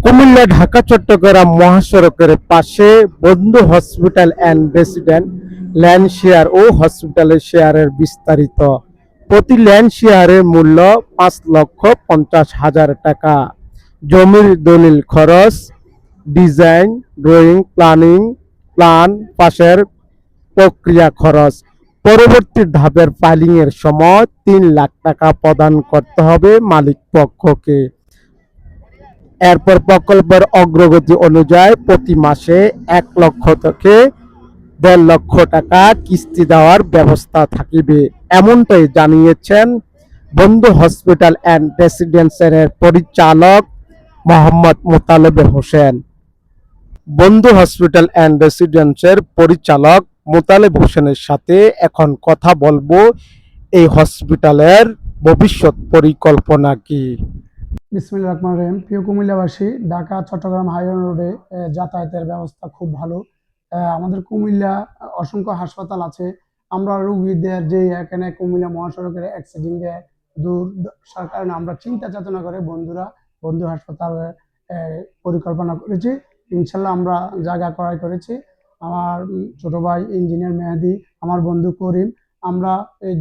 কুমিল্লা ঢাকা চট্টগ্রাম মহাসড়কের পাশে Bandhu hospital and resident land share ও হসপিটালের শেয়ারের বিস্তারিত। প্রতি ল্যান্ড শেয়ারের মূল্য 5,50,000 টাকা। জমির দলিল খরচ, ডিজাইন, ড্রয়িং, প্ল্যান পাশের প্রক্রিয়া খরচ। পরবর্তী ধাপের ফাইলিং এর সময় 3 লাখ টাকা প্রদান করতে হবে মালিক পক্ষকে। এরপর প্রকল্পের অগ্রগতি অনুযায়ী প্রতি মাসে 1 লক্ষ থেকে 1.5 লক্ষ টাকা কিস্তি দেওয়ার ব্যবস্থা থাকিবে, এমনটাই জানিয়েছেন বন্ধু হসপিটাল অ্যান্ড রেসিডেন্সিয়ালের পরিচালক মোহাম্মদ মোতালেব হোসেন। বন্ধু হসপিটাল অ্যান্ড রেসিডেন্সিয়ালের পরিচালক মোতালেব হোসেনের সাথে এখন কথা বলবো এই হসপিটালের ভবিষ্যৎ পরিকল্পনা কি। বিসমিল্লাহির রহমানির রহিম। প্রিয় কুমিল্লাবাসী, ঢাকা চট্টগ্রাম হাইওয়ে রোডে যাতায়াতের ব্যবস্থা খুব ভালো। আমাদের কুমিল্লা অসংখ্য হাসপাতাল আছে। আমরা রোগীদের যে এখানে কুমিল্লা মহাসড়কের অ্যাক্সিডেন্টে দূর কারণে আমরা চিন্তা চেতনা করে বন্ধু হাসপাতালে পরিকল্পনা করেছি। ইনশাল্লাহ আমরা জায়গা ক্রয় করেছি। আমার ছোট ভাই ইঞ্জিনিয়ার মেহেদি, আমার বন্ধু করিম, আমরা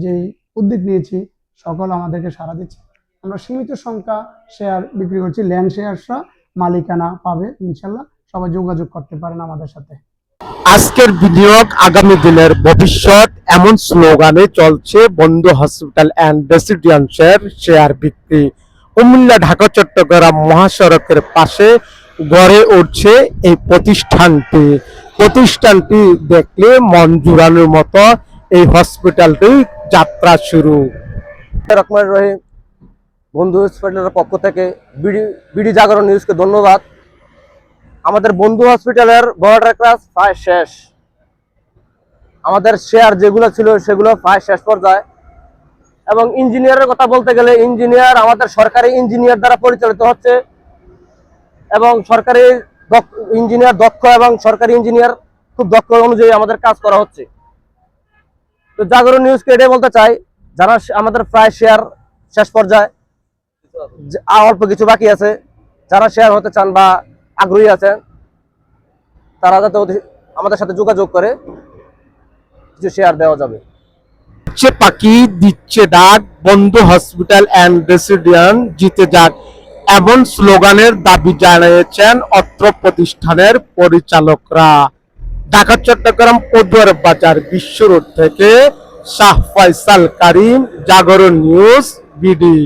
যেই উদ্যোগ নিয়েছি সকল আমাদেরকে সাড়া দিচ্ছে। আমরা সীমিত সংখ্যা শেয়ার বিক্রি করছি। ল্যান্ড শেয়ারসরা মালিকানা পাবে ইনশাল্লাহ। সবাই যোগাযোগ করতে পারেন আমাদের সাথে। আজকের বিনিয়োগ আগামী দিনের ভবিষ্যৎ, এমন স্লোগানে চলছে বন্ধু হসপিটাল অ্যান্ড রেসিডেন্সিয়াল শেয়ার বিক্রি। কুমিল্লা ঢাকা চট্টগ্রাম মহাসড়কের পাশে গড়ে উঠছে এই প্রতিষ্ঠানটি দেখলে মন জুড়ানোর মতো এই হসপিটালটি যাত্রা শুরু। রহমান রহিম, বন্ধু হসপিটালের পক্ষ থেকে বিডি জাগরণ নিউজকে ধন্যবাদ। আমাদের বন্ধু হসপিটালের বর্ডার ক্লাস প্রায় শেষ। আমাদের শেয়ার যেগুলো ছিল সেগুলো প্রায় শেষ পর্যায়ে। এবং ইঞ্জিনিয়ারের কথা বলতে গেলে ইঞ্জিনিয়ার আমাদের সরকারি ইঞ্জিনিয়ার দ্বারা পরিচালিত হচ্ছে এবং সরকারি ইঞ্জিনিয়ার দক্ষ এবং সরকারি ইঞ্জিনিয়ার খুব দক্ষ অনুযায়ী আমাদের কাজ করা হচ্ছে। তো জাগরণ নিউজকে এটাই বলতে চাই, যারা আমাদের প্রায় শেয়ার শেষ পর্যায়ে, অল্প কিছু বাকি আছে, যারা শেয়ার হতে চান বা আগ্রহী আছেন তারা যাতে আমাদের সাথে যোগাযোগ করে কিছু শেয়ার দেওয়া যাবে। পাখি দিচ্ছে ডাক, বন্ধু হসপিটাল অ্যান্ড রেসিডেন্ট জিতে যাক, এমন স্লোগানের দাবি জানিয়েছেন অত্র প্রতিষ্ঠানের পরিচালকরা। ঢাকা চট্টগ্রাম পদুয়ার বাজার বিশ্ব রোড থেকে শাহ ফয়সাল কারিম, জাগরণ নিউজ, বিডি।